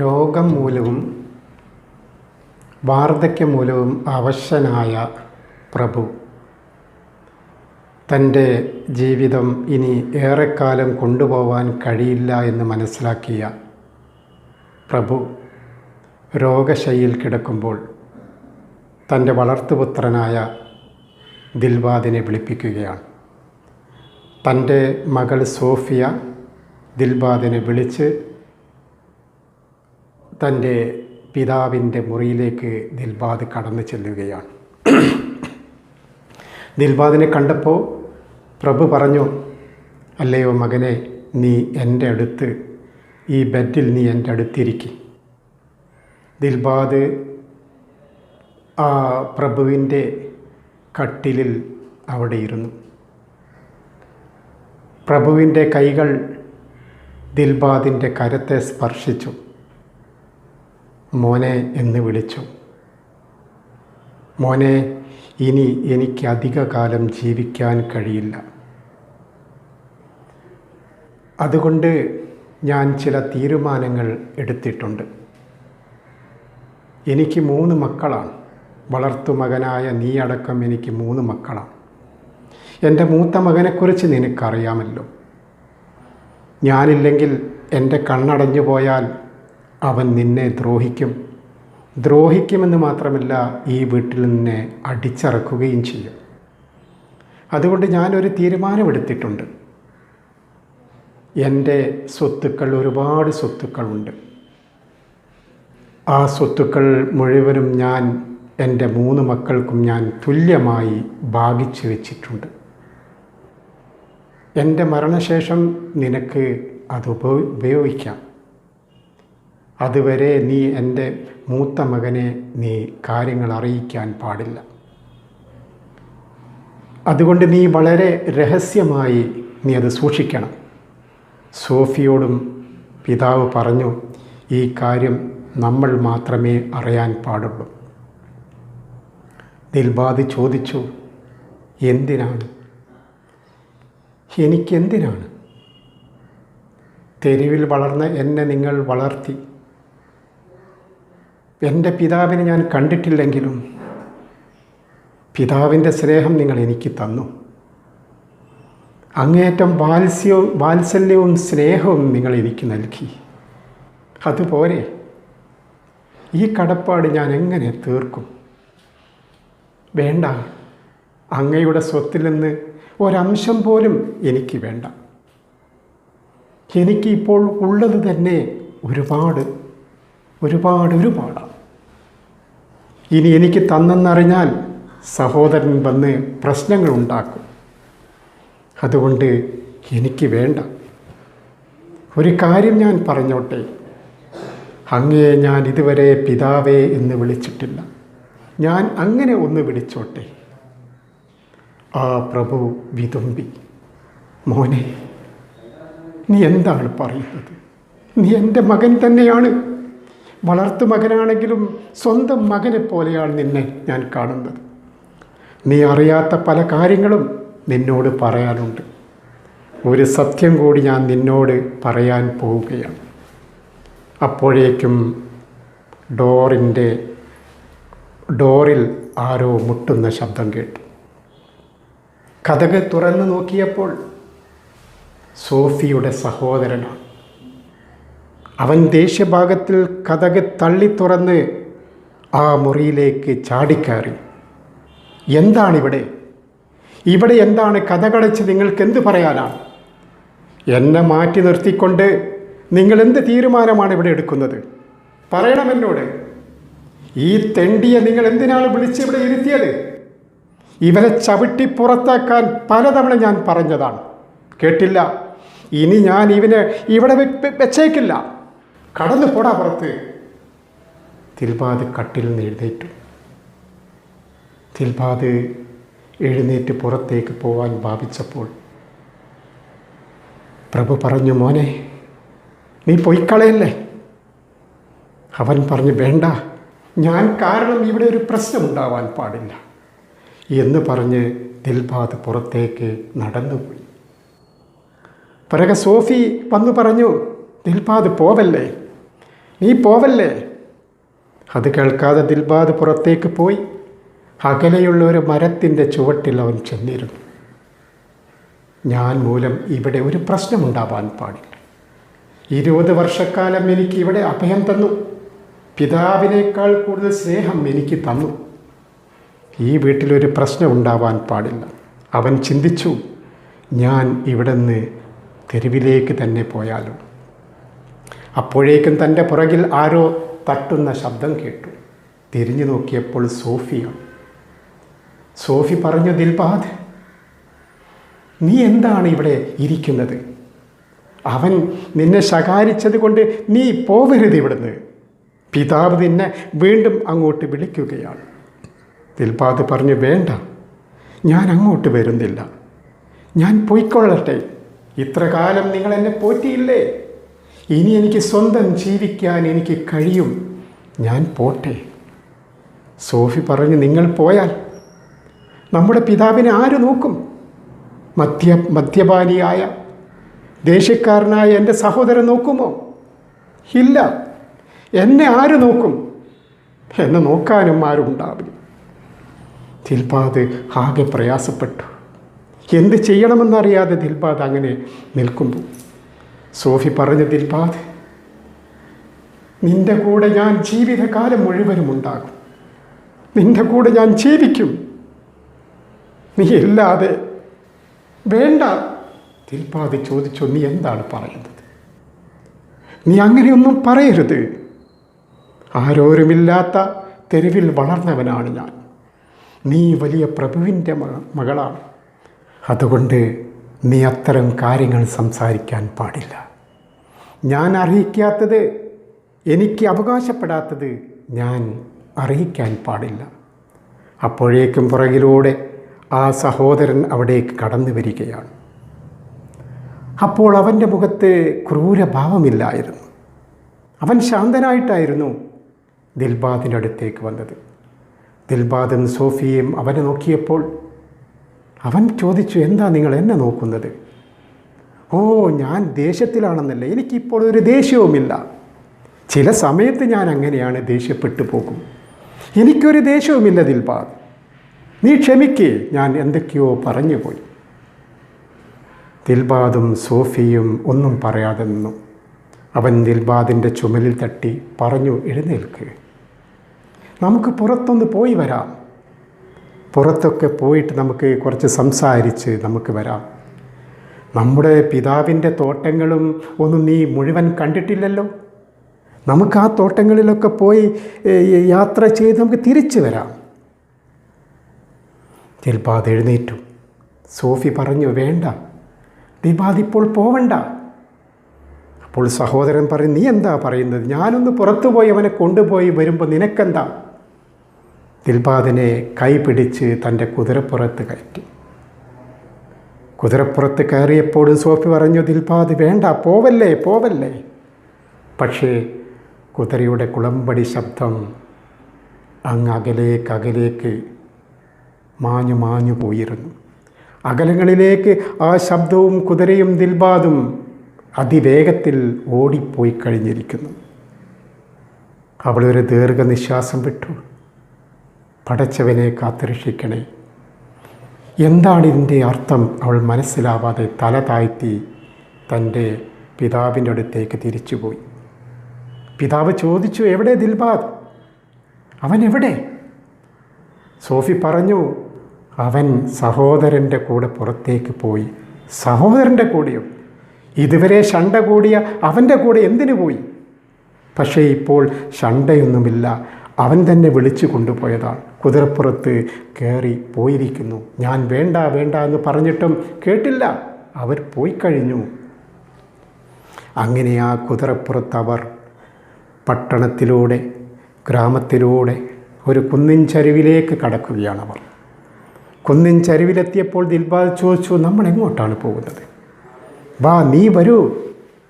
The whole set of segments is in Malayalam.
രോഗം മൂലവും വാർദ്ധക്യം മൂലവും അവശനായ പ്രഭു തൻ്റെ ജീവിതം ഇനി ഏറെക്കാലം കൊണ്ടുപോകാൻ കഴിയില്ല എന്ന് മനസ്സിലാക്കിയ പ്രഭു രോഗശയ്യയിൽ കിടക്കുമ്പോൾ തൻ്റെ വളർത്തുപുത്രനായ ദിൽബാദിനെ വിളിപ്പിക്കുകയാണ്. തൻ്റെ മകൾ സോഫിയ ദിൽബാദിനെ വിളിച്ച് തൻ്റെ പിതാവിൻ്റെ മുറിയിലേക്ക് ദിൽബാദ് കടന്നു ചെല്ലുകയാണ്. ദിൽബാദിനെ കണ്ടപ്പോൾ പ്രഭു പറഞ്ഞു, അല്ലയോ മകനെ, നീ എൻ്റെ അടുത്ത് ഈ ബെഡിൽ നീ എൻ്റെ അടുത്തിരിക്കും. ദിൽബാദ് ആ പ്രഭുവിൻ്റെ കട്ടിലിൽ അവിടെ ഇരുന്നു. പ്രഭുവിൻ്റെ കൈകൾ ദിൽബാദിൻ്റെ കരത്തെ സ്പർശിച്ചു. മോനെ എന്ന് വിളിച്ചു. മോനെ, ഇനി എനിക്ക് അധിക കാലം ജീവിക്കാൻ കഴിയില്ല. അതുകൊണ്ട് ഞാൻ ചില തീരുമാനങ്ങൾ എടുത്തിട്ടുണ്ട്. എനിക്ക് 3 മക്കളാണ്. വളർത്തുമകനായ നീ അടക്കം എനിക്ക് 3 മക്കളാണ്. എൻ്റെ മൂത്ത മകനെക്കുറിച്ച് നിനക്കറിയാമല്ലോ. ഞാനില്ലെങ്കിൽ എൻ്റെ കണ്ണടഞ്ഞു പോയാൽ അവൻ നിന്നെ ദ്രോഹിക്കുമെന്ന് മാത്രമല്ല, ഈ വീട്ടിൽ നിന്നെ അടിച്ചിറക്കുകയും ചെയ്യും. അതുകൊണ്ട് ഞാനൊരു തീരുമാനമെടുത്തിട്ടുണ്ട്. എൻ്റെ സ്വത്തുക്കൾ, ഒരുപാട് സ്വത്തുക്കളുണ്ട്. ആ സ്വത്തുക്കൾ മുഴുവനും ഞാൻ എൻ്റെ 3 മക്കൾക്കും ഞാൻ തുല്യമായി ഭാഗിച്ചു വെച്ചിട്ടുണ്ട്. എൻ്റെ മരണശേഷം നിനക്ക് അത് ഉപയോഗിക്കാം. അതുവരെ നീ എൻ്റെ മൂത്ത മകനെ നീ കാര്യങ്ങൾ അറിയിക്കാൻ പാടില്ല. അതുകൊണ്ട് നീ വളരെ രഹസ്യമായി നീ അത് സൂക്ഷിക്കണം. സോഫിയോടും പിതാവ് പറഞ്ഞു, ഈ കാര്യം നമ്മൾ മാത്രമേ അറിയാൻ പാടുള്ളൂ. ദിൽബാദ് ചോദിച്ചു, എന്തിനാണ്? എനിക്കെന്തിനാണ്? തെരുവിൽ വളർന്ന എന്നെ നിങ്ങൾ വളർത്തി. എൻ്റെ പിതാവിനെ ഞാൻ കണ്ടിട്ടില്ലെങ്കിലും പിതാവിൻ്റെ സ്നേഹം നിങ്ങൾ എനിക്ക് തന്നു. അങ്ങേയറ്റം വാത്സല്യവും സ്നേഹവും നിങ്ങൾ എനിക്ക് നൽകി. അതുപോലെ ഈ കടപ്പാട് ഞാൻ എങ്ങനെ തീർക്കും? വേണ്ട, അങ്ങയുടെ സ്വത്തിൽ നിന്ന് ഒരംശം പോലും എനിക്ക് വേണ്ട. എനിക്ക് ഇപ്പോൾ ഉള്ളത് തന്നെ ഒരുപാടാണ്. ഇനി എനിക്ക് തന്നെന്നറിഞ്ഞാൽ സഹോദരൻ വന്ന് പ്രശ്നങ്ങൾ ഉണ്ടാക്കും. അതുകൊണ്ട് എനിക്ക് വേണ്ട. ഒരു കാര്യം ഞാൻ പറഞ്ഞോട്ടെ, അങ്ങയെ ഞാൻ ഇതുവരെ പിതാവേ എന്ന് വിളിച്ചിട്ടില്ല. ഞാൻ അങ്ങനെ ഒന്ന് വിളിച്ചോട്ടെ. ആ പ്രഭു വിതുമ്പി, മോനെ, നീ എന്താണ് പറയുന്നത്? നീ എൻ്റെ മകൻ തന്നെയാണ്. വളർത്തു മകനാണെങ്കിലും സ്വന്തം മകനെ പോലെയാണ് നിന്നെ ഞാൻ കാണുന്നത്. നീ അറിയാത്ത പല കാര്യങ്ങളും നിന്നോട് പറയാനുണ്ട്. ഒരു സത്യം കൂടി ഞാൻ നിന്നോട് പറയാൻ പോവുകയാണ്. അപ്പോഴേക്കും ഡോറിൽ ആരോ മുട്ടുന്ന ശബ്ദം കേട്ടു. കതക് തുറന്നു നോക്കിയപ്പോൾ സോഫിയുടെ സഹോദരനാണ്. അവൻ ദേഷ്യഭാഗത്തിൽ കതക് തള്ളി തുറന്ന് ആ മുറിയിലേക്ക് ചാടിക്കയറി. എന്താണിവിടെ? ഇവിടെ എന്താണ് കതകടച്ച് നിങ്ങൾക്ക് എന്ത് പറയാനാണ്? എന്നെ മാറ്റി നിർത്തിക്കൊണ്ട് നിങ്ങൾ എന്ത് തീരുമാനമാണ് ഇവിടെ എടുക്കുന്നത്? പറയണം എന്നോട്. ഈ തെണ്ടിയെ നിങ്ങൾ എന്തിനാണ് വിളിച്ച് ഇവിടെ ഇരുത്തിയത്? ഇവനെ ചവിട്ടി പുറത്താക്കാൻ പലതവണ ഞാൻ പറഞ്ഞതാണ്, കേട്ടില്ല. ഇനി ഞാൻ ഇവനെ ഇവിടെ വെച്ചേക്കില്ല. കടന്നു പോടാ പുറത്ത്. ദിൽബാദ് കട്ടിൽ നിന്ന് എഴുന്നേറ്റു. ദിൽബാദ് എഴുന്നേറ്റ് പുറത്തേക്ക് പോവാൻ ഭാവിച്ചപ്പോൾ പ്രഭു പറഞ്ഞു, മോനെ, നീ പൊയ്ക്കളയല്ലേ? അവൻ പറഞ്ഞു, വേണ്ട, ഞാൻ കാരണം ഇവിടെ ഒരു പ്രശ്നമുണ്ടാവാൻ പാടില്ല എന്ന് പറഞ്ഞ് ദിൽബാദ് പുറത്തേക്ക് നടന്നുപോയി. പിറകെ സോഫി വന്നു പറഞ്ഞു, ദിൽബാദ് പോവല്ലേ, നീ പോവല്ലേ. അത് കേൾക്കാതെ ദിൽബാദ് പുറത്തേക്ക് പോയി അകലെയുള്ള ഒരു മരത്തിൻ്റെ ചുവട്ടിൽ അവൻ ചെന്നിരുന്നു. ഞാൻ മൂലം ഇവിടെ ഒരു പ്രശ്നമുണ്ടാവാൻ പാടില്ല. 20 വർഷക്കാലം എനിക്ക് ഇവിടെ അഭയം തന്നു. പിതാവിനേക്കാൾ കൂടുതൽ സ്നേഹം എനിക്ക് തന്നു. ഈ വീട്ടിലൊരു പ്രശ്നം ഉണ്ടാവാൻ പാടില്ല. അവൻ ചിന്തിച്ചു, ഞാൻ ഇവിടെ നിന്ന് തെരുവിലേക്ക് തന്നെ പോയാലോ. അപ്പോഴേക്കും തൻ്റെ പുറകിൽ ആരോ തട്ടുന്ന ശബ്ദം കേട്ടു. തിരിഞ്ഞു നോക്കിയപ്പോൾ സോഫിയാണ്. സോഫി പറഞ്ഞു, ദിൽബാദ്, നീ എന്താണ് ഇവിടെ ഇരിക്കുന്നത്? അവൻ നിന്നെ ശകാരിച്ചത് കൊണ്ട് നീ പോവരുത് ഇവിടുന്ന്. പിതാവ് നിന്നെ വീണ്ടും അങ്ങോട്ട് വിളിക്കുകയാണ്. ദിൽബാദ് പറഞ്ഞു, വേണ്ട, ഞാൻ അങ്ങോട്ട് വരുന്നില്ല. ഞാൻ പോയിക്കൊള്ളട്ടെ. ഇത്ര കാലം നിങ്ങൾ എന്നെ പോറ്റിയില്ലേ. ഇനി എനിക്ക് സ്വന്തം ജീവിക്കാൻ എനിക്ക് കഴിയും. ഞാൻ പോട്ടെ. സോഫി പറഞ്ഞു, നിങ്ങൾ പോയാൽ നമ്മുടെ പിതാവിനെ ആര് നോക്കും? മദ്യപാനിയായ ദേഷ്യക്കാരനായ എൻ്റെ സഹോദരൻ നോക്കുമോ? ഇല്ല. എന്നെ ആര് നോക്കും? എന്നെ നോക്കാനും ആരും ഉണ്ടാവില്ല. ദിൽബാദ് ആകെ പ്രയാസപ്പെട്ടു. എന്ത് ചെയ്യണമെന്നറിയാതെ ദിൽബാദ് അങ്ങനെ നിൽക്കുമ്പോൾ സോഫി പറഞ്ഞു, ദിൽബാദ്, നിൻ്റെ കൂടെ ഞാൻ ജീവിതകാലം മുഴുവനും ഉണ്ടാകും. നിൻ്റെ കൂടെ ഞാൻ ജീവിക്കും. നീ ഇല്ലാതെ വേണ്ട. ദിൽബാദ് ചോദിച്ചു, നീ എന്താണ് പറയുന്നത്? നീ അങ്ങനെയൊന്നും പറയരുത്. ആരോരുമില്ലാത്ത തെരുവിൽ വളർന്നവനാണ് ഞാൻ. നീ വലിയ പ്രഭുവിൻ്റെ മകളാണ്. അതുകൊണ്ട് നീ അത്തരം കാര്യങ്ങൾ സംസാരിക്കാൻ പാടില്ല. ഞാൻ അറിയിക്കാത്തത്, എനിക്ക് അവകാശപ്പെടാത്തത് ഞാൻ അറിയിക്കാൻ പാടില്ല. അപ്പോഴേക്കും പുറകിലൂടെ ആ സഹോദരൻ അവിടേക്ക് കടന്നു വരികയാണ്. അപ്പോൾ അവൻ്റെ മുഖത്ത് ക്രൂരഭാവമില്ലായിരുന്നു. അവൻ ശാന്തനായിട്ടായിരുന്നു ദിൽബാദിൻ്റെ അടുത്തേക്ക് വന്നത്. ദിൽബാദും സോഫിയയും അവനെ നോക്കിയപ്പോൾ അവൻ ചോദിച്ചു, എന്താ നിങ്ങൾ എന്നെ നോക്കുന്നത്? ഓ, ഞാൻ ദേഷ്യത്തിലാണെന്നല്ലേ. എനിക്കിപ്പോൾ ഒരു ദേഷ്യവുമില്ല. ചില സമയത്ത് ഞാൻ അങ്ങനെയാണ്, ദേഷ്യപ്പെട്ടു പോകും. എനിക്കൊരു ദേഷ്യവുമില്ല ദിൽബാദ്. നീ ക്ഷമിക്കേ, ഞാൻ എന്തൊക്കെയോ പറഞ്ഞു പോയി. ദിൽബാദും സോഫിയും ഒന്നും പറയാതെ നിന്നു. അവൻ ദിൽബാദിൻ്റെ ചുമലിൽ തട്ടി പറഞ്ഞു, എഴുന്നേൽക്ക്, നമുക്ക് പുറത്തൊന്ന് പോയി വരാം. പുറത്തൊക്കെ പോയിട്ട് നമുക്ക് കുറച്ച് സംസാരിച്ച് നമുക്ക് വരാം. നമ്മുടെ പിതാവിൻ്റെ തോട്ടങ്ങളും ഒന്നും നീ മുഴുവൻ കണ്ടിട്ടില്ലല്ലോ. നമുക്ക് ആ തോട്ടങ്ങളിലൊക്കെ പോയി യാത്ര ചെയ്ത് നമുക്ക് തിരിച്ചു വരാം. ദിൽബാദ് എഴുന്നേറ്റു. സോഫി പറഞ്ഞു, വേണ്ട ദിൽബാദ്, ഇപ്പോൾ പോവണ്ട. അപ്പോൾ സഹോദരൻ പറഞ്ഞു, നീ എന്താ പറയുന്നത്? ഞാനൊന്ന് പുറത്തു പോയി അവനെ കൊണ്ടുപോയി വരുമ്പോൾ നിനക്കെന്താ? ദിൽബാദിനെ കൈ പിടിച്ച് തൻ്റെ കുതിരപ്പുറത്ത് കയറ്റി. കുതിരപ്പുറത്ത് കയറിയപ്പോഴും സോഫി പറഞ്ഞു, ദിൽബാദ് വേണ്ട, പോവല്ലേ പോവല്ലേ. പക്ഷേ കുതിരയുടെ കുളമ്പടി ശബ്ദം അങ്ങ് അകലേക്ക് മാഞ്ഞു മാഞ്ഞു പോയിരുന്നു. അകലങ്ങളിലേക്ക് ആ ശബ്ദവും കുതിരയും ദിൽബാദും അതിവേഗത്തിൽ ഓടിപ്പോയി കഴിഞ്ഞിരിക്കുന്നു. അവളൊരു ദീർഘനിശ്വാസം വിട്ടു. പടച്ചവനെ കാത്തുരക്ഷിക്കണേ, എന്താണ് ഇതിൻ്റെ അർത്ഥം? അവൾ മനസ്സിലാവാതെ തല താഴ്ത്തി തൻ്റെ പിതാവിൻ്റെ അടുത്തേക്ക് തിരിച്ചുപോയി. പിതാവ് ചോദിച്ചു, എവിടെ ദിൽബാദ്? അവൻ എവിടെ? സോഫി പറഞ്ഞു, അവൻ സഹോദരൻ്റെ കൂടെ പുറത്തേക്ക് പോയി. സഹോദരൻ്റെ കൂടെയോ? ഇതുവരെ ശണ്ട കൂടിയ അവൻ്റെ കൂടെ എന്തിനു പോയി? പക്ഷേ ഇപ്പോൾ ശണ്ടയൊന്നുമില്ല. അവൻ തന്നെ വിളിച്ചു കൊണ്ടുപോയതാണ്. കുതിരപ്പുറത്ത് കയറി പോയിരിക്കുന്നു. ഞാൻ വേണ്ട വേണ്ട എന്ന് പറഞ്ഞിട്ടും കേട്ടില്ല. അവർ പോയി കഴിഞ്ഞു. അങ്ങനെ ആ കുതിരപ്പുറത്ത് അവർ പട്ടണത്തിലൂടെ ഗ്രാമത്തിലൂടെ ഒരു കുന്നിൻ ചരിവിലേക്ക് കടക്കുകയാണവർ. കുന്നിൻ ചരിവിലെത്തിയപ്പോൾ ദിൽബാദ് ചോദിച്ചു, നമ്മൾ എങ്ങോട്ടാണ് പോകുന്നത്? വാ, നീ വരൂ.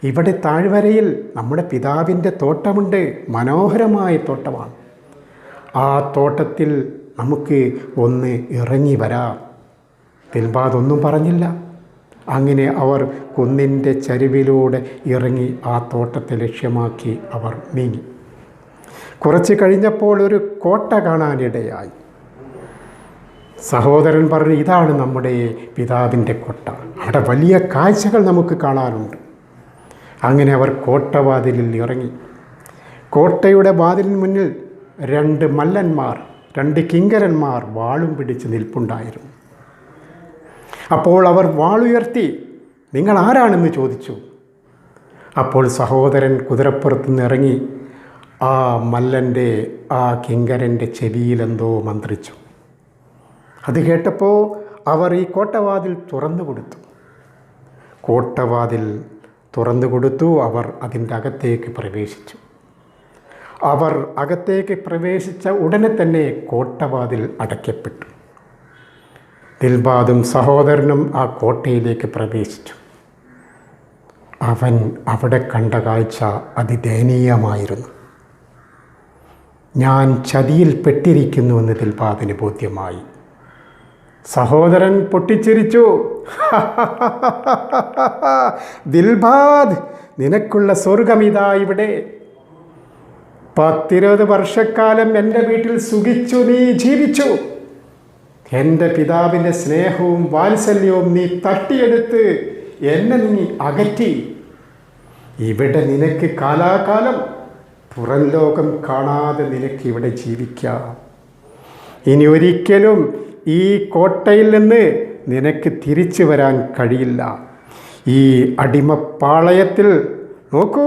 ഇവിടെ താഴ്വരയിൽ നമ്മുടെ പിതാവിൻ്റെ തോട്ടമുണ്ട്. മനോഹരമായ തോട്ടമാണ്. ആ തോട്ടത്തിൽ നമുക്ക് ഒന്ന് ഇറങ്ങി വരാം. ദിൽബാദ് ഒന്നും പറഞ്ഞില്ല. അങ്ങനെ അവർ കുന്നിൻ്റെ ചരിവിലൂടെ ഇറങ്ങി ആ തോട്ടത്തെ ലക്ഷ്യമാക്കി അവർ നീങ്ങി. കുറച്ച് കഴിഞ്ഞപ്പോൾ ഒരു കോട്ട കാണാനിടയായി. സഹോദരൻ പറഞ്ഞു, ഇതാണ് നമ്മുടെ പിതാവിൻ്റെ കോട്ട, അവിടെ വലിയ കാഴ്ചകൾ നമുക്ക് കാണാനുണ്ട്. അങ്ങനെ അവർ കോട്ടവാതിലിൽ ഇറങ്ങി. കോട്ടയുടെ വാതിലിന് മുന്നിൽ 2 മല്ലന്മാർ, 2 കിങ്കരന്മാർ വാളും പിടിച്ച് നിൽപ്പുണ്ടായിരുന്നു. അപ്പോൾ അവർ വാളുയർത്തി, നിങ്ങൾ ആരാണെന്ന് ചോദിച്ചു. അപ്പോൾ സഹോദരൻ കുതിരപ്പുറത്ത് നിന്ന് ഇറങ്ങി ആ മല്ലൻ്റെ, ആ കിങ്കരൻ്റെ ചെവിയിലെന്തോ മന്ത്രിച്ചു. അത് കേട്ടപ്പോൾ അവർ ഈ കോട്ടവാതിൽ തുറന്നു കൊടുത്തു. കോട്ടവാതിൽ തുറന്നു കൊടുത്തു. അവർ അതിൻ്റെ അകത്തേക്ക് പ്രവേശിച്ചു. അവർ അകത്തേക്ക് പ്രവേശിച്ച ഉടനെ തന്നെ കോട്ടവാതിൽ അടയ്ക്കപ്പെട്ടു. ദിൽബാദും സഹോദരനും ആ കോട്ടയിലേക്ക് പ്രവേശിച്ചു. അവൻ അവിടെ കണ്ട കാഴ്ച അതിദയനീയമായിരുന്നു. ഞാൻ ചതിയിൽപ്പെട്ടിരിക്കുന്നുവെന്ന് ദിൽബാദിന് ബോധ്യമായി. സഹോദരൻ പൊട്ടിച്ചിരിച്ചു. ദിൽബാദ്, നിനക്കുള്ള സ്വർഗമിതാ ഇവിടെ. 10-20 വർഷക്കാലം എൻ്റെ വീട്ടിൽ സുഖിച്ചു നീ ജീവിച്ചു. എൻ്റെ പിതാവിൻ്റെ സ്നേഹവും വാത്സല്യവും നീ തട്ടിയെടുത്ത് എന്നെ നീ അകറ്റി. ഇവിടെ നിനക്ക് കാലാകാലം പുറം ലോകം കാണാതെ നിനക്ക് ഇവിടെ ജീവിക്കാം. ഇനി ഒരിക്കലും ഈ കോട്ടയിൽ നിന്ന് നിനക്ക് തിരിച്ചു വരാൻ കഴിയില്ല. ഈ അടിമപ്പാളയത്തിൽ നോക്കൂ,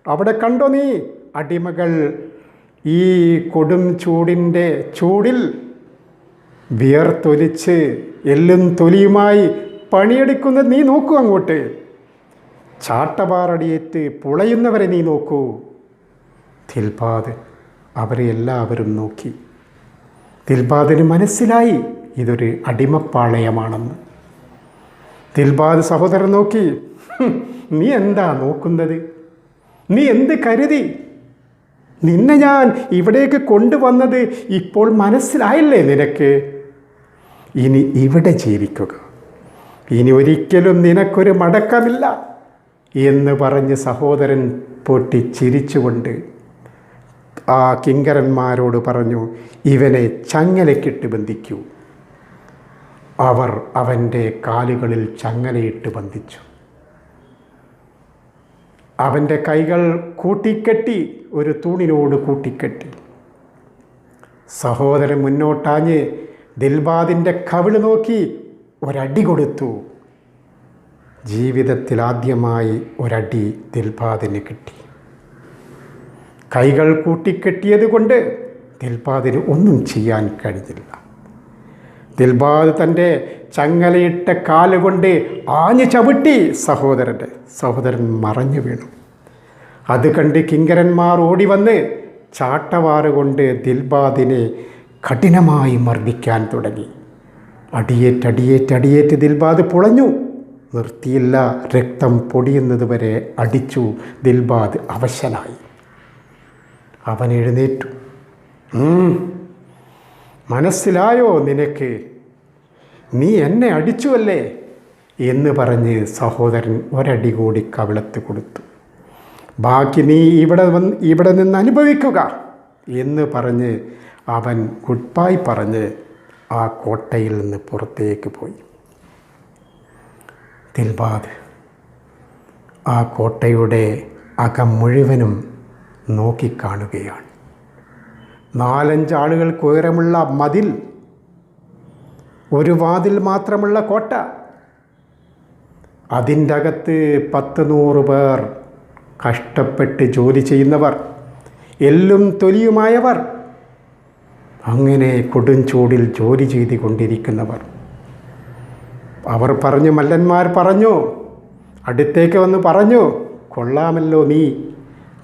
അവിടെ കണ്ടോ നീ അടിമകൾ ഈ കൊടും ചൂടിൽ വിയർത്തൊലിച്ച് എല്ലും തൊലിയുമായി പണിയെടുക്കുന്നത് നീ നോക്കൂ. അങ്ങോട്ട് ചാട്ടവാറടിയേറ്റ് പുളയുന്നവരെ നീ നോക്കൂ. ദിൽബാദ് അവരെ എല്ലാവരും നോക്കി. ദിൽബാദിന് മനസ്സിലായി ഇതൊരു അടിമപ്പാളയമാണെന്ന്. ദിൽബാദ് സഹോദരൻ നോക്കി, നീ എന്താ നോക്കുന്നത്? നീ എന്ത് കരുതി? നിന്നെ ഞാൻ ഇവിടേക്ക് കൊണ്ടുവന്നത് ഇപ്പോൾ മനസ്സിലായില്ലേ നിനക്ക്? ഇനി ഇവിടെ ജീവിക്കുക, ഇനി ഒരിക്കലും നിനക്കൊരു മടക്കമില്ല എന്ന് പറഞ്ഞ് സഹോദരൻ പൊട്ടിച്ചിരിച്ചുകൊണ്ട് ആ കിങ്കരന്മാരോട് പറഞ്ഞു, ഇവനെ ചങ്ങലക്കിട്ട് ബന്ധിക്കൂ. അവർ അവൻ്റെ കാലുകളിൽ ചങ്ങലയിട്ട് ബന്ധിച്ചു. അവൻ്റെ കൈകൾ കൂട്ടിക്കെട്ടി, ഒരു തൂണിനോട് കൂട്ടിക്കെട്ടി. സഹോദരൻ മുന്നോട്ടാഞ്ഞ് ദിൽബാദിൻ്റെ കവിള് നോക്കി ഒരടി കൊടുത്തു. ജീവിതത്തിൽ ആദ്യമായി ഒരടി ദിൽബാദിന് കിട്ടി. കൈകൾ കൂട്ടിക്കെട്ടിയത് കൊണ്ട് ദിൽബാദിന് ഒന്നും ചെയ്യാൻ കഴിഞ്ഞില്ല. ദിൽബാദ് തൻ്റെ ചങ്ങലയിട്ട കാലുകൊണ്ട് ആഞ്ഞു ചവിട്ടി സഹോദരൻ മറഞ്ഞു വീണു. അത് കണ്ട് കിങ്കരന്മാർ ഓടി വന്ന് ചാട്ടവാറുകൊണ്ട് ദിൽബാദിനെ കഠിനമായി മർദ്ദിക്കാൻ തുടങ്ങി. അടിയേറ്റ് ദിൽബാദ് പുളഞ്ഞു. നിർത്തിയില്ല. രക്തം പൊടിയുന്നത് വരെ അടിച്ചു. ദിൽബാദ് അവശനായി. അവൻ എഴുന്നേറ്റു. മനസ്സിലായോ നിനക്ക്? നീ എന്നെ അടിച്ചുവല്ലേ എന്ന് പറഞ്ഞ് സഹോദരൻ ഒരടി കൂടി കവിളത്ത് കൊടുത്തു. ബാക്കി നീ ഇവിടെ നിന്ന് അനുഭവിക്കുക എന്ന് പറഞ്ഞ് അവൻ ഗുഡ് ബൈ പറഞ്ഞ് ആ കോട്ടയിൽ നിന്ന് പുറത്തേക്ക് പോയി. ദിൽബാദ് ആ കോട്ടയുടെ അകം മുഴുവനും നോക്കിക്കാണുകയാണ്. 4-5 ആളുകൾക്ക് ഉയരമുള്ള മതിൽ, ഒരു വാതിൽ മാത്രമുള്ള കോട്ട, അതിൻ്റെ അകത്ത് 10-100 പേർ കഷ്ടപ്പെട്ട് ജോലി ചെയ്യുന്നവർ, എല്ലും തൊലിയുമായവർ, അങ്ങനെ കൊടും ചൂടിൽ ജോലി ചെയ്തു കൊണ്ടിരിക്കുന്നവർ. അവർ പറഞ്ഞു, മല്ലന്മാർ പറഞ്ഞു, അടുത്തേക്ക് വന്ന് പറഞ്ഞു, കൊള്ളാമല്ലോ, നീ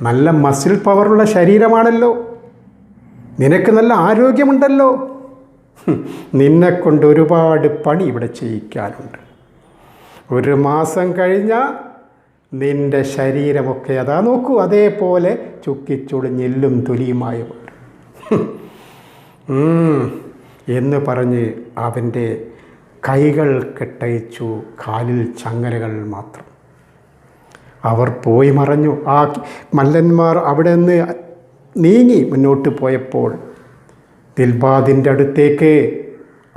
നല്ല മസിൽ പവറുള്ള ശരീരമാണല്ലോ, നിനക്ക് നല്ല ആരോഗ്യമുണ്ടല്ലോ, നിന്നെക്കൊണ്ട് ഒരുപാട് പണി ഇവിടെ ചെയ്യിക്കാനുണ്ട്. 1 മാസം കഴിഞ്ഞാൽ നിൻ്റെ ശരീരമൊക്കെ അതാ നോക്കൂ, അതേപോലെ ചുക്കിച്ചുളിഞ്ഞെല്ലും തൊലിയുമായവർ എന്ന് പറഞ്ഞ് അവൻ്റെ കൈകൾ കെട്ടയച്ചു, കാലിൽ ചങ്ങലകൾ മാത്രം. അവർ പോയി മറഞ്ഞു. ആ മല്ലന്മാർ അവിടെ നിന്ന് നീങ്ങി മുന്നോട്ട് പോയപ്പോൾ ദിൽബാദിൻ്റെ അടുത്തേക്ക്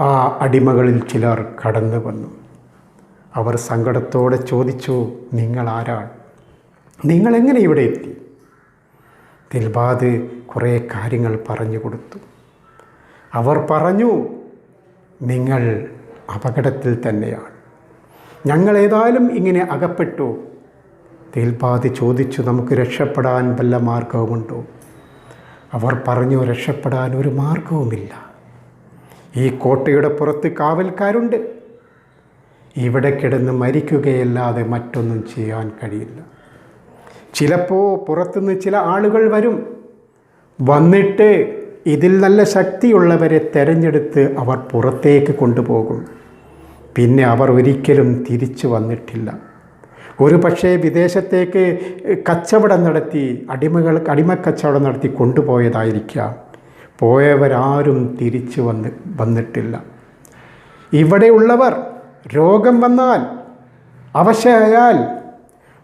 ആ അടിമകളിൽ ചിലർ കടന്നു വന്നു. അവർ സങ്കടത്തോടെ ചോദിച്ചു, നിങ്ങൾ ആരാണ്? നിങ്ങളെങ്ങനെ ഇവിടെ എത്തി? ദിൽബാദ് കുറേ കാര്യങ്ങൾ പറഞ്ഞു കൊടുത്തു. അവർ പറഞ്ഞു, നിങ്ങൾ അപകടത്തിൽ തന്നെയാണ്, ഞങ്ങൾ ഏതായാലും ഇങ്ങനെ അകപ്പെട്ടു. ദിൽബാദ് ചോദിച്ചു, നമുക്ക് രക്ഷപ്പെടാൻ വല്ല മാർഗവുമുണ്ടോ? അവർ പറഞ്ഞു, രക്ഷപ്പെടാൻ ഒരു മാർഗവുമില്ല. ഈ കോട്ടയുടെ പുറത്ത് കാവൽക്കാരുണ്ട്. ഇവിടെ കിടന്ന് മരിക്കുകയല്ലാതെ മറ്റൊന്നും ചെയ്യാൻ കഴിയില്ല. ചിലപ്പോൾ പുറത്തുനിന്ന് ചില ആളുകൾ വരും. വന്നിട്ട് ഇതിൽ നല്ല ശക്തിയുള്ളവരെ തിരഞ്ഞെടുത്ത് അവർ പുറത്തേക്ക് കൊണ്ടുപോകും. പിന്നെ അവർ ഒരിക്കലും തിരിച്ചു വന്നിട്ടില്ല. ഒരു പക്ഷേ വിദേശത്തേക്ക് കച്ചവടം നടത്തി അടിമക്കച്ചവടം നടത്തി കൊണ്ടുപോയതായിരിക്കാം. പോയവരാരും തിരിച്ചു വന്നിട്ടില്ല. ഇവിടെയുള്ളവർ രോഗം വന്നാൽ, അവശയാൽ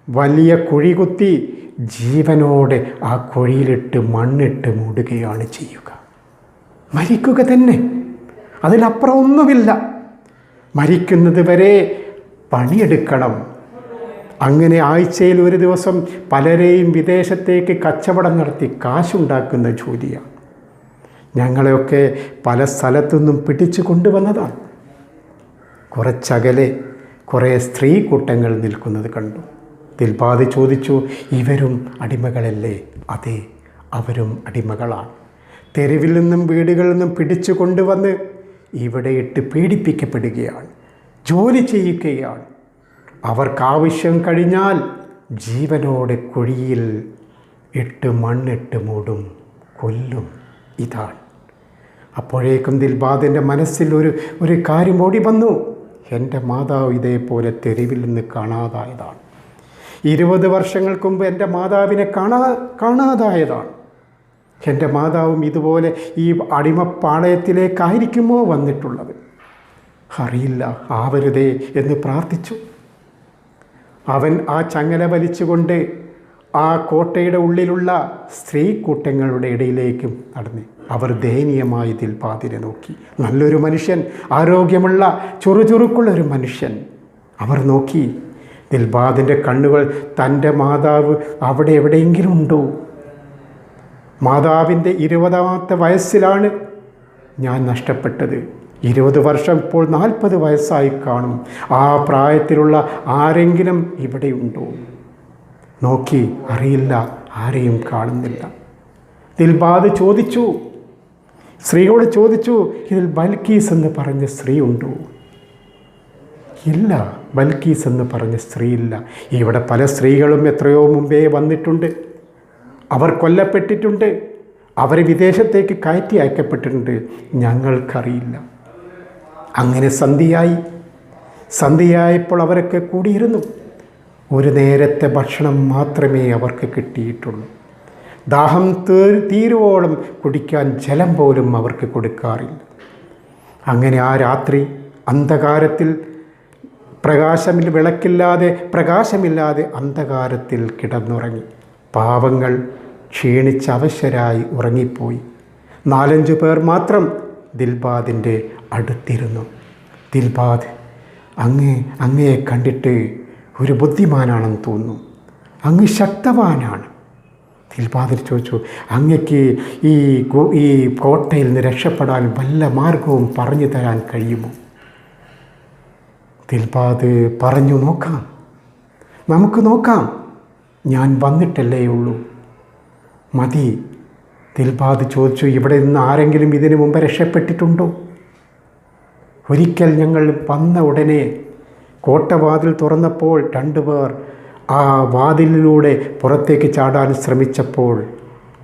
വലിയ കുഴി കുത്തി ജീവനോടെ ആ കുഴിയിലിട്ട് മണ്ണിട്ട് മൂടുകയാണ് ചെയ്യുക. മരിക്കുക തന്നെ, അതിലപ്പുറം ഒന്നുമില്ല. മരിക്കുന്നത് വരെ പണിയെടുക്കണം. അങ്ങനെ ആഴ്ചയിൽ ഒരു ദിവസം പലരെയും വിദേശത്തേക്ക് കച്ചവടം നടത്തി കാശുണ്ടാക്കുന്ന ജോലിയാണ്. ഞങ്ങളെയൊക്കെ പല സ്ഥലത്തുനിന്നും പിടിച്ചു കൊണ്ടുവന്നതാണ്. കുറച്ചകലെ കുറേ സ്ത്രീ കൂട്ടങ്ങൾ നിൽക്കുന്നത് കണ്ടു. ദിൽബാദ് ചോദിച്ചു, ഇവരും അടിമകളല്ലേ? അതെ, അവരും അടിമകളാണ്. തെരുവിൽ നിന്നും വീടുകളിൽ നിന്നും പിടിച്ചു കൊണ്ടുവന്ന് ഇവിടെ ഇട്ട് പീഡിപ്പിക്കപ്പെടുകയാണ്, ജോലി ചെയ്യുകയാണ്. അവർക്കാവശ്യം കഴിഞ്ഞാൽ ജീവനോടെ കുഴിയിൽ ഇട്ട് മണ്ണിട്ട് മൂടും, കൊല്ലും. ഇതാണ്. അപ്പോഴേക്കും ദിൽബാദിൻ്റെ മനസ്സിൽ ഒരു കാര്യം ഓടി വന്നു. എൻ്റെ മാതാവ് ഇതേപോലെ തെരുവിൽ നിന്ന് കാണാതായതാണ്. 20 വർഷങ്ങൾക്ക് മുമ്പ് എൻ്റെ മാതാവിനെ കാണാതായതാണ്. എൻ്റെ മാതാവും ഇതുപോലെ ഈ അടിമപ്പാളയത്തിലേക്കായിരിക്കുമോ വന്നിട്ടുള്ളത്? അറിയില്ല, ആവരുതേ എന്ന് പ്രാർത്ഥിച്ചു. അവൻ ആ ചങ്ങല വലിച്ചുകൊണ്ട് ആ കോട്ടയുടെ ഉള്ളിലുള്ള സ്ത്രീ കൂട്ടങ്ങളുടെ ഇടയിലേക്ക് നടന്നു. അവർ ദയനീയമായി ദിൽബാദിനെ നോക്കി. നല്ലൊരു മനുഷ്യൻ, ആരോഗ്യമുള്ള ചുറുചുറുക്കുള്ള ഒരു മനുഷ്യൻ. അവർ നോക്കി. ദിൽബാദിൻ്റെ കണ്ണുകൾ തൻ്റെ മാതാവ് അവിടെ എവിടെയെങ്കിലും ഉണ്ടോ? മാതാവിൻ്റെ 20ാമത്തെ വയസ്സിലാണ് ഞാൻ നഷ്ടപ്പെട്ടത്. 20 വർഷം, ഇപ്പോൾ 40 വയസ്സായി കാണും. ആ പ്രായത്തിലുള്ള ആരെങ്കിലും ഇവിടെയുണ്ടോ? നോക്കി, അറിയില്ല, ആരെയും കാണുന്നില്ല. ദിൽബാദ് ചോദിച്ചു, സ്ത്രീയോട് ചോദിച്ചു, ഇതിൽ ബൽക്കീസ് എന്ന് പറഞ്ഞ സ്ത്രീ ഉണ്ടോ? ഇല്ല, ബൽക്കീസ് എന്ന് പറഞ്ഞ സ്ത്രീയില്ല. ഇവിടെ പല സ്ത്രീകളും എത്രയോ മുമ്പേ വന്നിട്ടുണ്ട്. അവർ കൊല്ലപ്പെട്ടിട്ടുണ്ട്, അവർ വിദേശത്തേക്ക് കയറ്റി അയക്കപ്പെട്ടിട്ടുണ്ട്. ഞങ്ങൾക്കറിയില്ല. അങ്ങനെ സന്ധ്യയായപ്പോൾ അവരൊക്കെ കൂടിയിരുന്നു. ഒരു നേരത്തെ ഭക്ഷണം മാത്രമേ അവർക്ക് കിട്ടിയിട്ടുള്ളൂ. ദാഹം തീരുവോളം കുടിക്കാൻ ജലം പോലും അവർക്ക് കൊടുക്കാറില്ല. അങ്ങനെ ആ രാത്രി അന്ധകാരത്തിൽ പ്രകാശമില്ലാതെ അന്ധകാരത്തിൽ കിടന്നുറങ്ങി. പാവങ്ങൾ ക്ഷീണിച്ച് അവശരായി ഉറങ്ങിപ്പോയി. 4-5 പേർ മാത്രം ദിൽബാദിൻ്റെ അടുത്തിരുന്നു. ദിൽബാദ്, അങ്ങയെ കണ്ടിട്ട് ഒരു ബുദ്ധിമാനാണെന്ന് തോന്നുന്നു, അങ്ങ് ശക്തവാനാണ്. ദിൽബാദിൽ ചോദിച്ചു, അങ്ങയ്ക്ക് ഈ കോട്ടയിൽ നിന്ന് രക്ഷപ്പെടാൻ വല്ല മാർഗവും പറഞ്ഞു തരാൻ കഴിയുമോ? ദിൽബാദ് പറഞ്ഞു, നമുക്ക് നോക്കാം, ഞാൻ വന്നിട്ടല്ലേ ഉള്ളൂ, മതി. ദിൽബാദ് ചോദിച്ചു, ഇവിടെ നിന്ന് ആരെങ്കിലും ഇതിനു മുമ്പ് രക്ഷപ്പെട്ടിട്ടുണ്ടോ? ഒരിക്കൽ ഞങ്ങൾ വന്ന ഉടനെ കോട്ടവാതിൽ തുറന്നപ്പോൾ 2 പേർ ആ വാതിലിലൂടെ പുറത്തേക്ക് ചാടാൻ ശ്രമിച്ചപ്പോൾ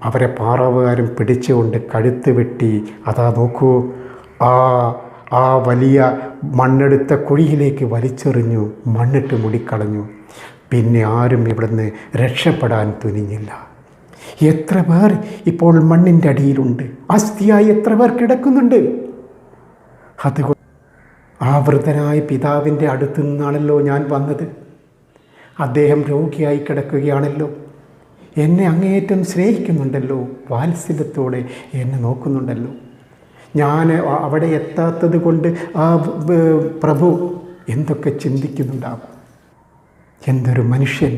അവരെ പാറവുകാരും പിടിച്ചുകൊണ്ട് കഴുത്ത് വെട്ടി, അതാ നോക്കൂ, ആ വലിയ മണ്ണെടുത്ത കുഴിയിലേക്ക് വലിച്ചെറിഞ്ഞു, മണ്ണിട്ട് മൂടിക്കളഞ്ഞു. പിന്നെ ആരും ഇവിടുന്ന് രക്ഷപ്പെടാൻ തുനിഞ്ഞില്ല. എത്ര പേർ ഇപ്പോൾ മണ്ണിൻ്റെ അടിയിലുണ്ട്, അസ്ഥിയായി എത്ര പേർ കിടക്കുന്നുണ്ട്. അതുകൊണ്ട് ആ വൃദ്ധനായ പിതാവിൻ്റെ അടുത്തു നിന്നാണല്ലോ ഞാൻ വന്നത്. അദ്ദേഹം രോഗിയായി കിടക്കുകയാണല്ലോ. എന്നെ അങ്ങേയറ്റം സ്നേഹിക്കുന്നുണ്ടല്ലോ, വാത്സല്യത്തോടെ എന്നെ നോക്കുന്നുണ്ടല്ലോ. ഞാൻ അവിടെ എത്താത്തത് കൊണ്ട് ആ പ്രഭു എന്തൊക്കെ ചിന്തിക്കുന്നുണ്ടാവും. എന്തൊരു മനുഷ്യൻ!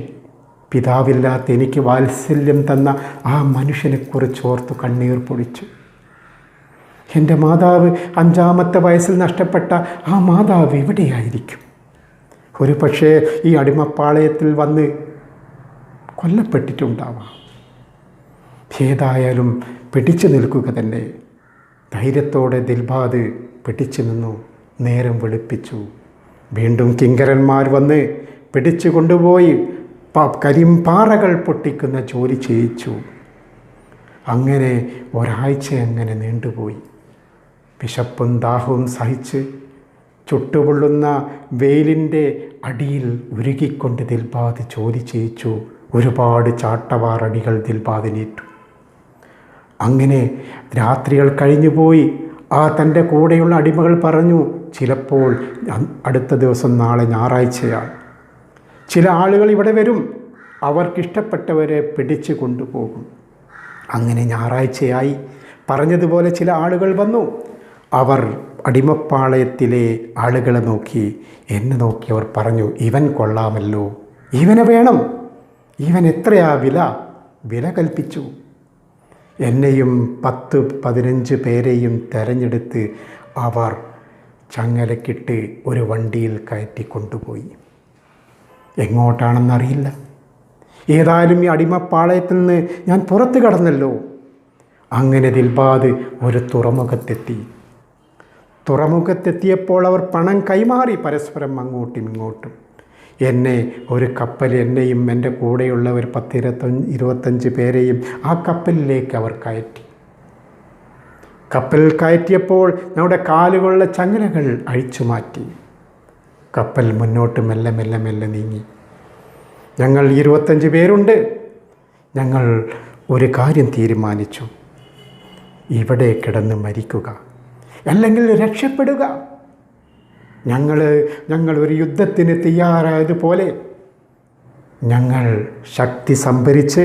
പിതാവില്ലാത്ത എനിക്ക് വാത്സല്യം തന്ന ആ മനുഷ്യനെക്കുറിച്ച് ഓർത്തു കണ്ണീർ പൊഴിച്ചു. എൻ്റെ മാതാവ് 5-ാമത്തെ വയസ്സിൽ നഷ്ടപ്പെട്ട ആ മാതാവ് എവിടെയായിരിക്കും? ഒരു പക്ഷേ ഈ അടിമപ്പാളയത്തിൽ വന്ന് കൊല്ലപ്പെട്ടിട്ടുണ്ടാവാം. ഏതായാലും പിടിച്ചു നിൽക്കുക തന്നെ. ധൈര്യത്തോടെ ദിൽബാദ് പിടിച്ചു നിന്നു. നേരം വെളുപ്പിച്ചു. വീണ്ടും കിങ്കരന്മാർ വന്ന് പിടിച്ചു കൊണ്ടുപോയി കരിമ്പാറകൾ പൊട്ടിക്കുന്ന ജോലി ചെയ്യിച്ചു. അങ്ങനെ ഒരാഴ്ച അങ്ങനെ നീണ്ടുപോയി. വിശപ്പും ദാഹവും സഹിച്ച് ചുട്ടുപൊള്ളുന്ന വെയിലിൻ്റെ അടിയിൽ ഉരുകിക്കൊണ്ട് ദിൽബാദ് ജോലി ചെയ്യിച്ചു. ഒരുപാട് ചാട്ടവാറടികൾ ദിൽബാദിനേറ്റു. അങ്ങനെ രാത്രികൾ കഴിഞ്ഞുപോയി. തൻ്റെ കൂടെയുള്ള അടിമകൾ പറഞ്ഞു, ചിലപ്പോൾ അടുത്ത ദിവസം നാളെ ഞായറാഴ്ചയാണ്, ചില ആളുകൾ ഇവിടെ വരും, അവർക്കിഷ്ടപ്പെട്ടവരെ പിടിച്ചു കൊണ്ടുപോകും. അങ്ങനെ ഞായറാഴ്ചയായി. പറഞ്ഞതുപോലെ ചില ആളുകൾ വന്നു. അവർ അടിമപ്പാളയത്തിലെ ആളുകളെ നോക്കി, എന്നെ നോക്കി അവർ പറഞ്ഞു, ഇവൻ കൊള്ളാമല്ലോ, ഇവനെ വേണം, ഇവൻ എത്രയാ വില കൽപ്പിച്ചു. എന്നെയും 10-15 പേരെയും തെരഞ്ഞെടുത്ത് അവർ ചങ്ങലക്കിട്ട് ഒരു വണ്ടിയിൽ കയറ്റി കൊണ്ടുപോയി. എങ്ങോട്ടാണെന്നറിയില്ല. ഏതായാലും ഈ അടിമപ്പാളയത്തിൽ നിന്ന് ഞാൻ പുറത്ത് കടന്നല്ലോ. അങ്ങനെ ദിൽബാദ് ഒരു തുറമുഖത്തെത്തിയപ്പോൾ അവർ പണം കൈമാറി പരസ്പരം അങ്ങോട്ടും ഇങ്ങോട്ടും. എന്നെയും എൻ്റെ കൂടെയുള്ളവർ 10-25 പേരെയും ആ കപ്പലിലേക്ക് അവർ കയറ്റി. കപ്പലിൽ കയറ്റിയപ്പോൾ നമ്മുടെ കാലുകളുടെ ചങ്ങലകൾ അഴിച്ചു മാറ്റി. കപ്പൽ മുന്നോട്ട് മെല്ലെ മെല്ലെ മെല്ലെ നീങ്ങി. ഞങ്ങൾ 25 പേരുണ്ട്. ഞങ്ങൾ ഒരു കാര്യം തീരുമാനിച്ചു, ഇവിടെ കിടന്ന് മരിക്കുക, അല്ലെങ്കിൽ രക്ഷപ്പെടുക. ഞങ്ങൾ ഒരു യുദ്ധത്തിന് തയ്യാറായതുപോലെ ഞങ്ങൾ ശക്തി സംഭരിച്ച്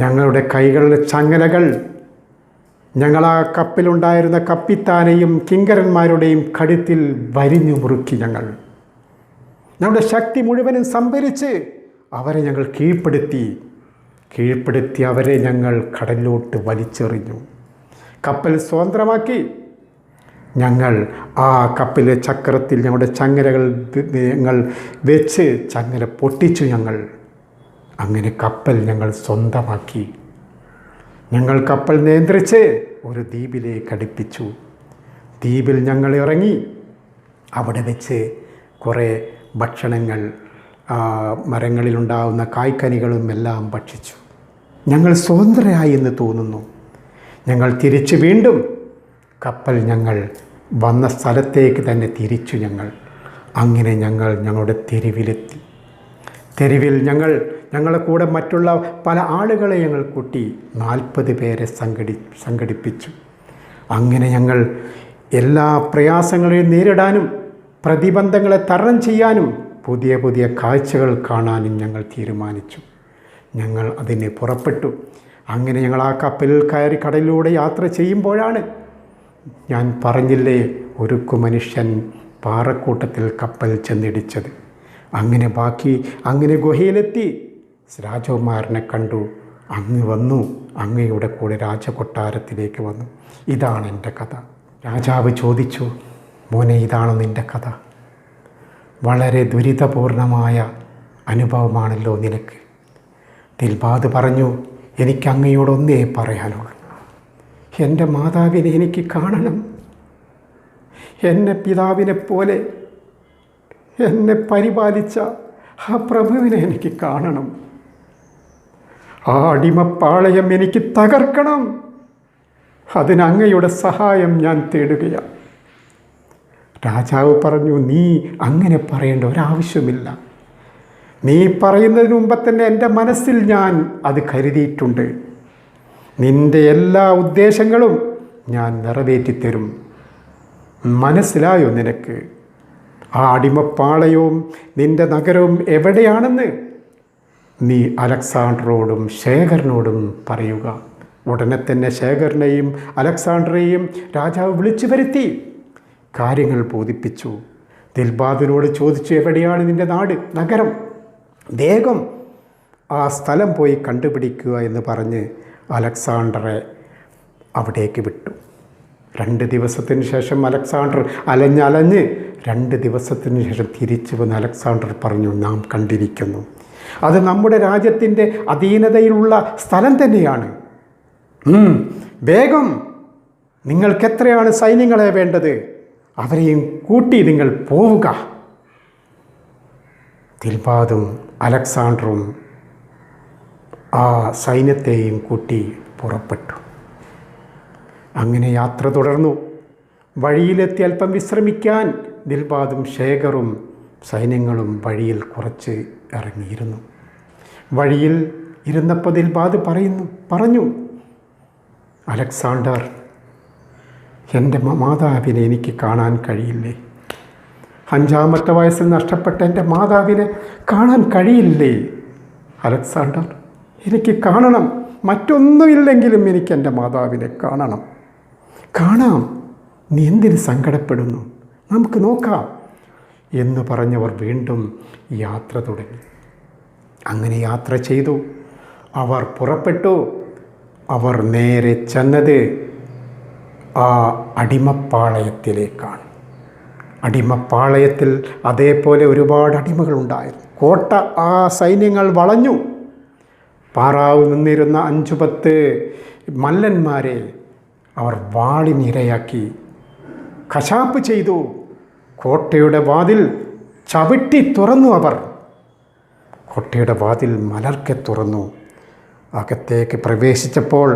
ഞങ്ങളുടെ കൈകളിലെ ചങ്ങലകൾ ഞങ്ങൾ ആ കപ്പലുണ്ടായിരുന്ന കപ്പിത്താനെയും കിങ്കരന്മാരുടെയും കഴുത്തിൽ വരിഞ്ഞു മുറുക്കി. ഞങ്ങളുടെ ശക്തി മുഴുവനും സംഭരിച്ച് അവരെ ഞങ്ങൾ കീഴ്പ്പെടുത്തി അവരെ ഞങ്ങൾ കടലിലോട്ട് വലിച്ചെറിഞ്ഞു. കപ്പൽ സ്വതന്ത്രമാക്കി. ഞങ്ങൾ ആ കപ്പലിലെ ചക്രത്തിൽ ഞങ്ങളുടെ ചങ്ങലകൾ ഞങ്ങൾ വെച്ച് ചങ്ങല പൊട്ടിച്ചു. അങ്ങനെ കപ്പൽ ഞങ്ങൾ സ്വന്തമാക്കി. ഞങ്ങൾ കപ്പൽ നിയന്ത്രിച്ച് ഒരു ദ്വീപിലേക്ക് അടുപ്പിച്ചു. ദ്വീപിൽ ഞങ്ങൾ ഇറങ്ങി. അവിടെ വെച്ച് കുറേ ഭക്ഷണങ്ങൾ, മരങ്ങളിലുണ്ടാവുന്ന കായ്ക്കനികളും എല്ലാം ഭക്ഷിച്ചു. ഞങ്ങൾ സ്വതന്ത്രരായി എന്ന് തോന്നുന്നു. ഞങ്ങൾ തിരിച്ച് വീണ്ടും കപ്പൽ ഞങ്ങൾ വന്ന സ്ഥലത്തേക്ക് തന്നെ തിരിച്ചു. അങ്ങനെ ഞങ്ങളുടെ തെരുവിലെത്തി. തെരുവിൽ ഞങ്ങളെ കൂടെ മറ്റുള്ള പല ആളുകളെ ഞങ്ങൾ കൂട്ടി 40 പേരെ സംഘടിപ്പിച്ചു. അങ്ങനെ ഞങ്ങൾ എല്ലാ പ്രയാസങ്ങളെയും നേരിടാനും പ്രതിബന്ധങ്ങളെ തരണം ചെയ്യാനും പുതിയ പുതിയ കാഴ്ചകൾ കാണാനും ഞങ്ങൾ തീരുമാനിച്ചു. ഞങ്ങൾ അതിന് പുറപ്പെട്ടു. അങ്ങനെ ഞങ്ങൾ ആ കപ്പലിൽ കയറി കടലിലൂടെ യാത്ര ചെയ്യുമ്പോഴാണ് ഞാൻ പറഞ്ഞില്ലേ, ഒരു മനുഷ്യൻ പാറക്കൂട്ടത്തിൽ കപ്പൽ ചെന്നിടിച്ചത്. അങ്ങനെ ഗുഹയിലെത്തി രാജകുമാരനെ കണ്ടു. അങ്ങ് വന്നു, അങ്ങയുടെ കൂടെ രാജകൊട്ടാരത്തിലേക്ക് വന്നു. ഇതാണ് എൻ്റെ കഥ. രാജാവ് ചോദിച്ചു, മോനെ, ഇതാണോ നിൻ്റെ കഥ? വളരെ ദുരിതപൂർണമായ അനുഭവമാണല്ലോ നിനക്ക്. ദിൽബാദ് പറഞ്ഞു, എനിക്ക് അങ്ങയോടൊന്നേ പറയാനുള്ളൂ. എൻ്റെ മാതാവിനെ എനിക്ക് കാണണം. എന്നെ പിതാവിനെ പോലെ എന്നെ പരിപാലിച്ച ആ പ്രഭുവിനെ എനിക്ക് കാണണം. ആ അടിമപ്പാളയം എനിക്ക് തകർക്കണം. അതിനങ്ങയുടെ സഹായം ഞാൻ തേടുകയാണ്. രാജാവ് പറഞ്ഞു, നീ അങ്ങനെ പറയേണ്ട ഒരാവശ്യമില്ല. നീ പറയുന്നതിന് മുമ്പ് തന്നെ എൻ്റെ മനസ്സിൽ ഞാൻ അത് കരുതിയിട്ടുണ്ട്. നിൻ്റെ എല്ലാ ഉദ്ദേശങ്ങളും ഞാൻ നിറവേറ്റിത്തരും. മനസ്സിലായോ നിനക്ക്? ആ അടിമപ്പാളയവും നിൻ്റെ നഗരവും എവിടെയാണെന്ന് നീ അലക്സാണ്ടറോടും ശേഖരനോടും പറയുക. ഉടനെ തന്നെ ശേഖരനെയും അലക്സാണ്ടറെയും രാജാവ് വിളിച്ചു വരുത്തി കാര്യങ്ങൾ ബോധിപ്പിച്ചു. ദിൽബാദിനോട് ചോദിച്ചു, എവിടെയാണ് നിൻ്റെ നാട്, നഗരം, വേഗം ആ സ്ഥലം പോയി കണ്ടുപിടിക്കുക എന്ന് പറഞ്ഞ് അലക്സാണ്ടറെ അവിടേക്ക് വിട്ടു. 2 ദിവസത്തിന് ശേഷം അലക്സാണ്ടർ അലഞ്ഞ് 2 ദിവസത്തിന് ശേഷം തിരിച്ചു വന്ന് അലക്സാണ്ടർ പറഞ്ഞു, നാം കണ്ടിരിക്കുന്നു, അത് നമ്മുടെ രാജ്യത്തിൻ്റെ അധീനതയിലുള്ള സ്ഥലം തന്നെയാണ്. വേഗം, നിങ്ങൾക്ക് എത്രയാണ് സൈന്യങ്ങളെ വേണ്ടത്, അവരെയും കൂട്ടി നിങ്ങൾ പോവുക. ദിൽബാദും അലക്സാണ്ടറും ആ സൈന്യത്തെയും കൂട്ടി പുറപ്പെട്ടു. അങ്ങനെ യാത്ര തുടർന്നു. വഴിയിലെത്തി അല്പം വിശ്രമിക്കാൻ ദിൽബാദും ശേഖറും സൈന്യങ്ങളും വഴിയിൽ കുറച്ച് ഇറങ്ങിയിരുന്നു. വഴിയിൽ ഇരുന്നപ്പോൾ ദിൽബാദ് പറഞ്ഞു, അലക്സാണ്ടർ, എൻ്റെ മാതാവിനെ എനിക്ക് കാണാൻ കഴിയില്ലേ? 5-ാമത്തെ വയസ്സിൽ നഷ്ടപ്പെട്ട എൻ്റെ മാതാവിനെ കാണാൻ കഴിയില്ലേ? അലക്സാണ്ടർ, എനിക്ക് കാണണം, മറ്റൊന്നുമില്ലെങ്കിലും എനിക്ക് എൻ്റെ മാതാവിനെ കാണാം. നീ എന്തിന് സങ്കടപ്പെടുന്നു, നമുക്ക് നോക്കാം എന്ന് പറഞ്ഞവർ വീണ്ടും യാത്ര തുടങ്ങി. അങ്ങനെ യാത്ര ചെയ്തു. അവർ പുറപ്പെട്ടു. അവർ നേരെ ചെന്നത് ആ അടിമപ്പാളയത്തിലേക്കാണ്. അടിമപ്പാളയത്തിൽ അതേപോലെ ഒരുപാട് അടിമകളുണ്ടായിരുന്നു. കോട്ട ആ സൈന്യങ്ങൾ വളഞ്ഞു. പാറാവ് നിന്നിരുന്ന 5-10 മല്ലന്മാരെ അവർ വാളിനിരയാക്കി കശാപ്പ് ചെയ്തു. കോട്ടയുടെ വാതിൽ ചവിട്ടി തുറന്നു. അവർ കോട്ടയുടെ വാതിൽ മലർക്കെ തുറന്നു. അകത്തേക്ക് പ്രവേശിച്ചപ്പോൾ